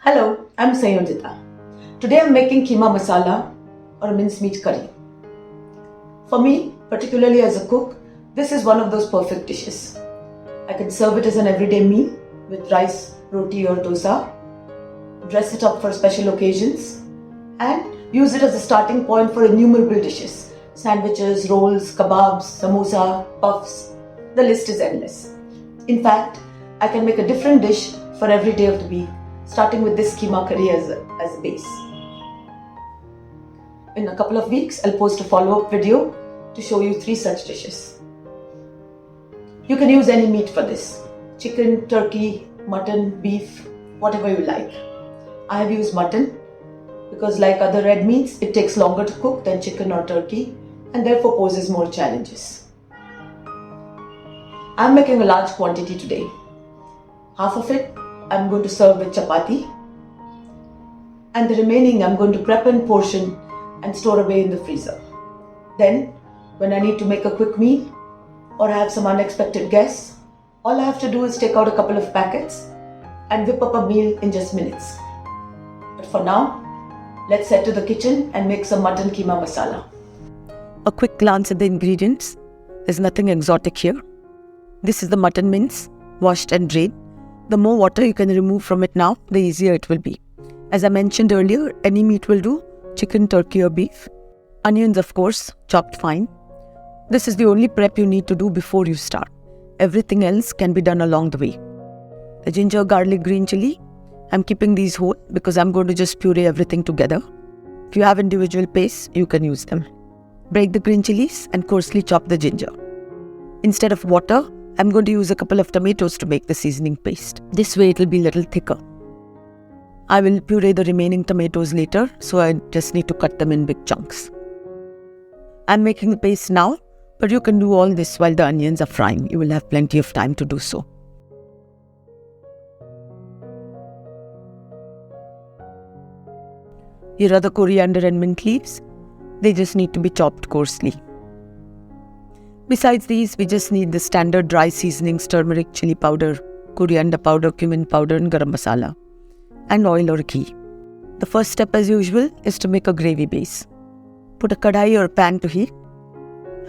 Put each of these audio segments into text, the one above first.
Hello, I'm Sayonjita. Today I'm making Keema Masala or a mincemeat curry. For me, particularly as a cook, this is one of those perfect dishes. I can serve it as an everyday meal with rice, roti or dosa, dress it up for special occasions, and use it as a starting point for innumerable dishes. Sandwiches, rolls, kebabs, samosa, puffs, the list is endless. In fact, I can make a different dish for every day of the week, starting with this keema curry as a base. In a couple of weeks, I'll post a follow-up video to show you 3 such dishes. You can use any meat for this: chicken, turkey, mutton, beef, whatever you like. I have used mutton because, like other red meats, it takes longer to cook than chicken or turkey and therefore poses more challenges. I'm making a large quantity today. Half of it I'm going to serve with chapati, and the remaining I'm going to prep and portion and store away in the freezer. Then, when I need to make a quick meal or have some unexpected guests, all I have to do is take out a couple of packets and whip up a meal in just minutes. But for now, let's head to the kitchen and make some mutton keema masala. A quick glance at the ingredients. There's nothing exotic here. This is the mutton mince, washed and drained. The more water you can remove from it now, the easier it will be. As I mentioned earlier, any meat will do: chicken, turkey or beef. Onions, of course, chopped fine. This is the only prep you need to do before you start. Everything else can be done along the way. The ginger, garlic, green chili, I'm keeping these whole because I'm going to just puree everything together. If you have individual pastes, you can use them. Break the green chilies and coarsely chop the ginger. Instead of water, I'm going to use a couple of tomatoes to make the seasoning paste. This way it will be a little thicker. I will puree the remaining tomatoes later, so I just need to cut them in big chunks. I'm making the paste now, but you can do all this while the onions are frying. You will have plenty of time to do so. Here are the coriander and mint leaves. They just need to be chopped coarsely. Besides these, we just need the standard dry seasonings: turmeric, chili powder, coriander powder, cumin powder and garam masala, and oil or ghee. The first step, as usual, is to make a gravy base. Put a kadai or pan to heat.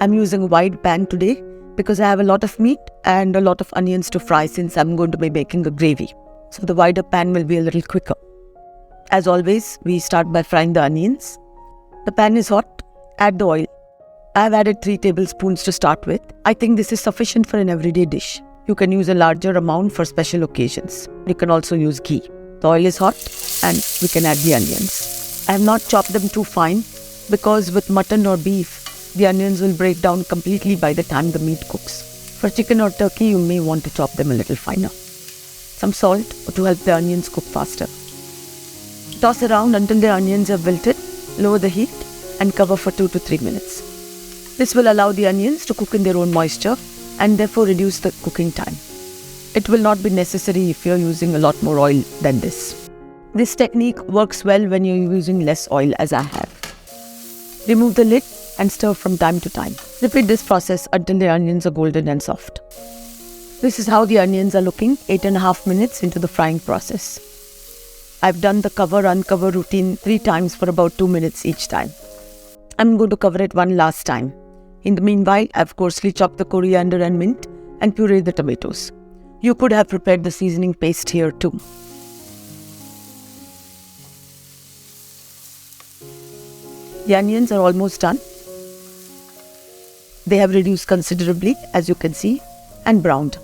I'm using a wide pan today because I have a lot of meat and a lot of onions to fry, since I'm going to be making a gravy. So the wider pan will be a little quicker. As always, we start by frying the onions. The pan is hot. Add the oil. I have added 3 tablespoons to start with. I think this is sufficient for an everyday dish. You can use a larger amount for special occasions. You can also use ghee. The oil is hot and we can add the onions. I have not chopped them too fine because with mutton or beef, the onions will break down completely by the time the meat cooks. For chicken or turkey, you may want to chop them a little finer. Some salt to help the onions cook faster. Toss around until the onions are wilted. Lower the heat and cover for 2 to 3 minutes. This will allow the onions to cook in their own moisture and therefore reduce the cooking time. It will not be necessary if you're using a lot more oil than this. This technique works well when you're using less oil, as I have. Remove the lid and stir from time to time. Repeat this process until the onions are golden and soft. This is how the onions are looking 8.5 minutes into the frying process. I've done the cover-uncover routine 3 times for about 2 minutes each time. I'm going to cover it one last time. In the meanwhile, I've coarsely chopped the coriander and mint and pureed the tomatoes. You could have prepared the seasoning paste here too. The onions are almost done. They have reduced considerably, as you can see, and browned.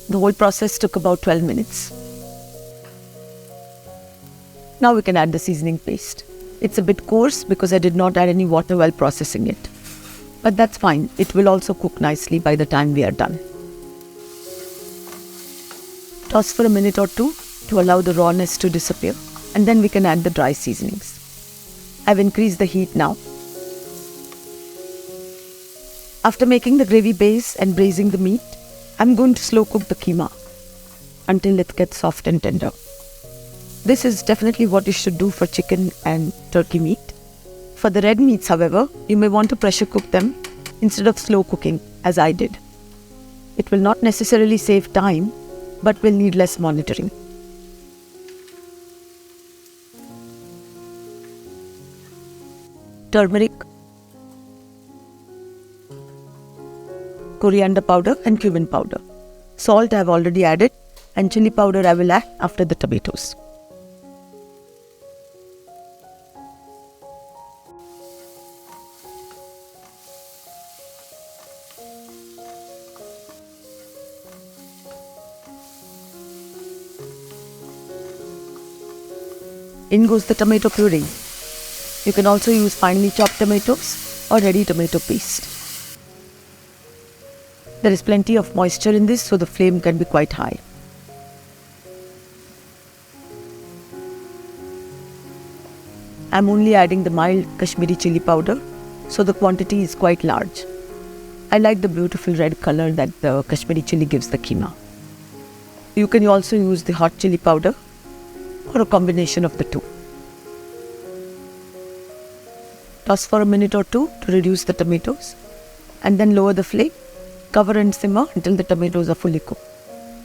The whole process took about 12 minutes. Now we can add the seasoning paste. It's a bit coarse because I did not add any water while processing it. But that's fine. It will also cook nicely by the time we are done. Toss for a minute or 2 to allow the rawness to disappear, and then we can add the dry seasonings. I've increased the heat now. After making the gravy base and braising the meat, I'm going to slow cook the keema until it gets soft and tender. This is definitely what you should do for chicken and turkey meat. For the red meats, however, you may want to pressure cook them instead of slow cooking, as I did. It will not necessarily save time, but will need less monitoring. turmeric, coriander powder and cumin powder. Salt I have already added, and chili powder I will add after the tomatoes. In goes the tomato puree. You can also use finely chopped tomatoes or ready tomato paste. There is plenty of moisture in this, so the flame can be quite high. I am only adding the mild Kashmiri chili powder, so the quantity is quite large. I like the beautiful red color that the Kashmiri chili gives the keema. You can also use the hot chili powder or a combination of the two. Toss for a minute or two to reduce the tomatoes, and then lower the flame. Cover and simmer until the tomatoes are fully cooked.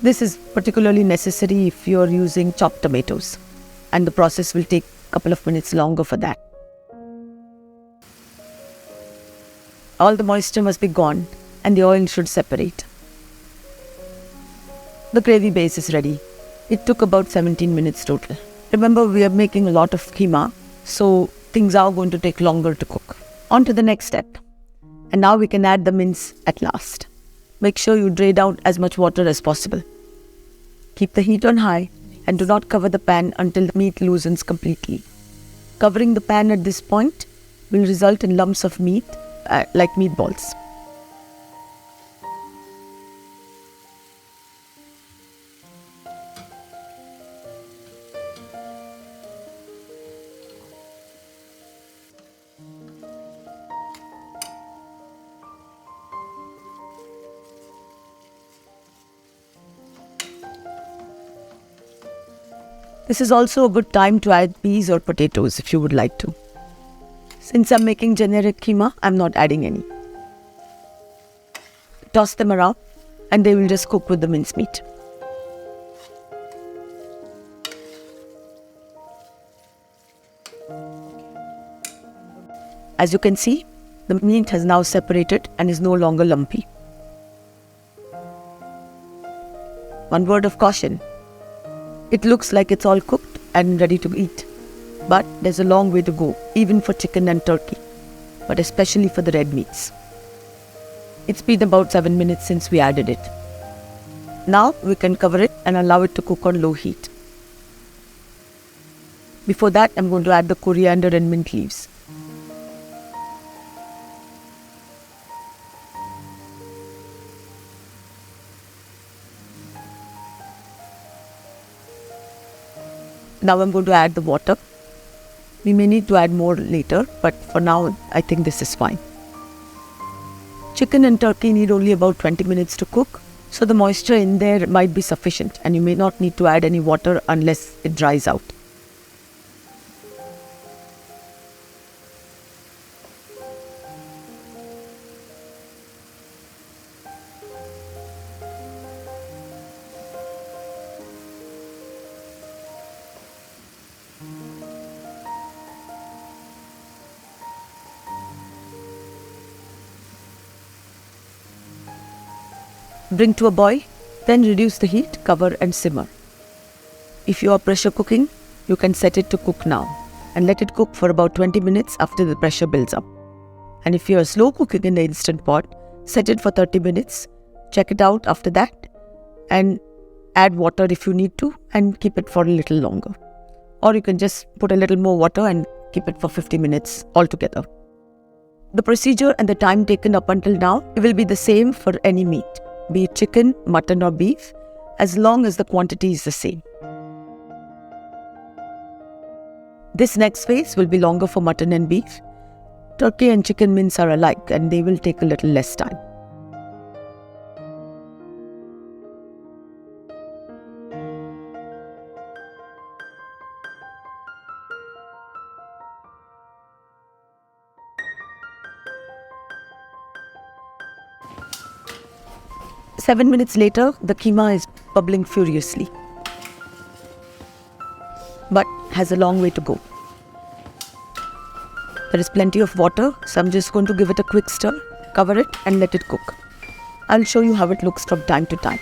This is particularly necessary if you are using chopped tomatoes, and the process will take a couple of minutes longer for that. All the moisture must be gone and the oil should separate. The gravy base is ready. It took about 17 minutes total. Remember, we are making a lot of keema, so things are going to take longer to cook. On to the next step. And now we can add the mince at last. Make sure you drain out as much water as possible. Keep the heat on high and do not cover the pan until the meat loosens completely. Covering the pan at this point will result in lumps of meat like meatballs. This is also a good time to add peas or potatoes if you would like to. Since I'm making generic keema, I'm not adding any. Toss them around and they will just cook with the mincemeat. As you can see, the meat has now separated and is no longer lumpy. One word of caution. It looks like it's all cooked and ready to eat. But there's a long way to go, even for chicken and turkey, but especially for the red meats. It's been about 7 minutes since we added it. Now we can cover it and allow it to cook on low heat. Before that, I'm going to add the coriander and mint leaves. Now I'm going to add the water. We may need to add more later, but for now I think this is fine. Chicken and turkey need only about 20 minutes to cook, so the moisture in there might be sufficient and you may not need to add any water unless it dries out. Bring to a boil, then reduce the heat, cover and simmer. If you are pressure cooking, you can set it to cook now and let it cook for about 20 minutes after the pressure builds up. And if you are slow cooking in the instant pot, set it for 30 minutes, check it out after that and add water if you need to and keep it for a little longer. Or you can just put a little more water and keep it for 50 minutes altogether. The procedure and the time taken up until now will be the same for any meat, be it chicken, mutton or beef, as long as the quantity is the same. This next phase will be longer for mutton and beef. Turkey and chicken mince are alike and they will take a little less time. Seven minutes later, the keema is bubbling furiously, but has a long way to go. There is plenty of water, so I'm just going to give it a quick stir, cover it and let it cook. I'll show you how it looks from time to time.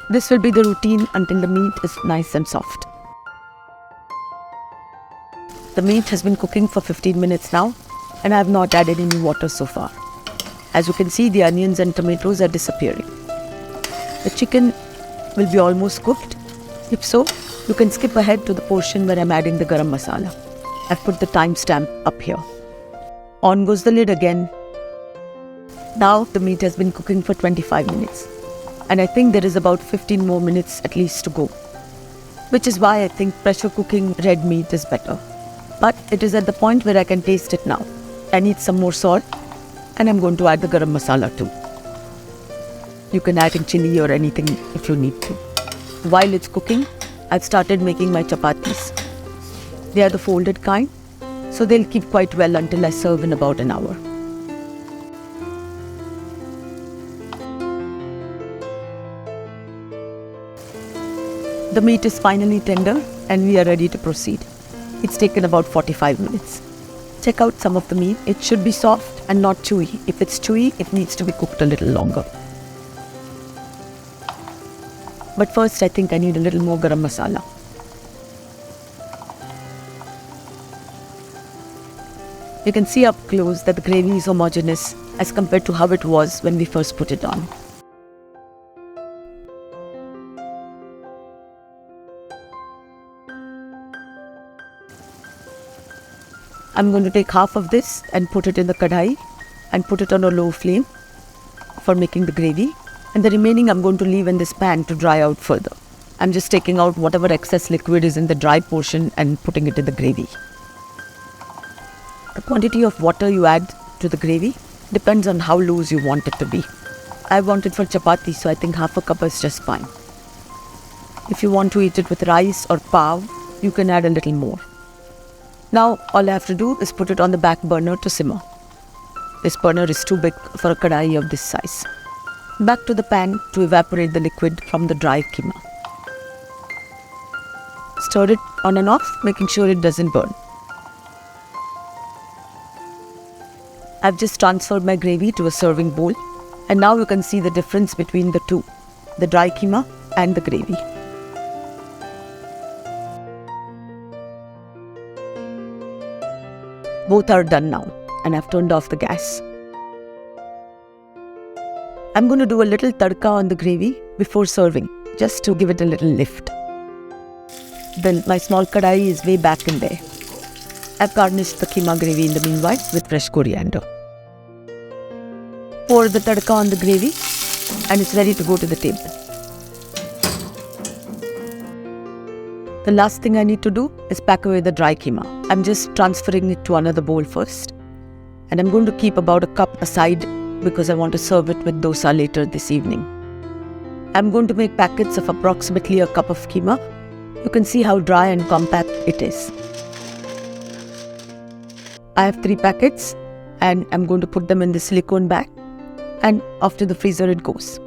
This will be the routine until the meat is nice and soft. The meat has been cooking for 15 minutes now, and I have not added any water so far. As you can see, the onions and tomatoes are disappearing. The chicken will be almost cooked. If so, you can skip ahead to the portion where I'm adding the garam masala. I've put the timestamp up here. On goes the lid again. Now the meat has been cooking for 25 minutes. And I think there is about 15 more minutes at least to go. Which is why I think pressure cooking red meat is better. But it is at the point where I can taste it now. I need some more salt. And I'm going to add the garam masala too. You can add in chili or anything if you need to. While it's cooking, I've started making my chapatis. They are the folded kind, so they'll keep quite well until I serve in about an hour. The meat is finally tender and we are ready to proceed. It's taken about 45 minutes. Check out some of the meat. It should be soft and not chewy. If it's chewy, it needs to be cooked a little longer. But first I think I need a little more garam masala. You can see up close that the gravy is homogeneous as compared to how it was when we first put it on. I'm going to take half of this and put it in the kadhai and put it on a low flame for making the gravy. And the remaining I'm going to leave in this pan to dry out further. I'm just taking out whatever excess liquid is in the dry portion and putting it in the gravy. The quantity of water you add to the gravy depends on how loose you want it to be. I want it for chapati, so I think half a cup is just fine. If you want to eat it with rice or pav, you can add a little more. Now all I have to do is put it on the back burner to simmer. This burner is too big for a kadai of this size. Back to the pan to evaporate the liquid from the dry keema. Stir it on and off, making sure it doesn't burn. I've just transferred my gravy to a serving bowl, and now you can see the difference between the two, the dry keema and the gravy. Both are done now, and I've turned off the gas. I'm going to do a little tadka on the gravy before serving, just to give it a little lift. Then my small kadai is way back in there. I've garnished the keema gravy in the meanwhile with fresh coriander. Pour the tadka on the gravy and it's ready to go to the table. The last thing I need to do is pack away the dry keema. I'm just transferring it to another bowl first. And I'm going to keep about a cup aside because I want to serve it with dosa later this evening. I'm going to make packets of approximately a cup of keema. You can see how dry and compact it is. I have 3 packets and I'm going to put them in the silicone bag and off to the freezer it goes.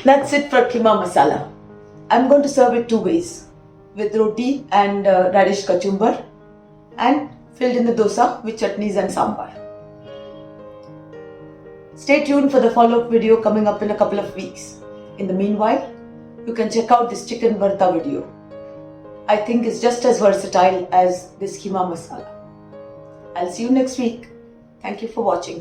That's it for Keema Masala. I'm going to serve it 2 ways, with roti and radish kachumbar, and filled in the dosa with chutneys and sambar. Stay tuned for the follow-up video coming up in a couple of weeks. In the meanwhile, you can check out this chicken varta video. I think it's just as versatile as this Keema Masala. I'll see you next week. Thank you for watching.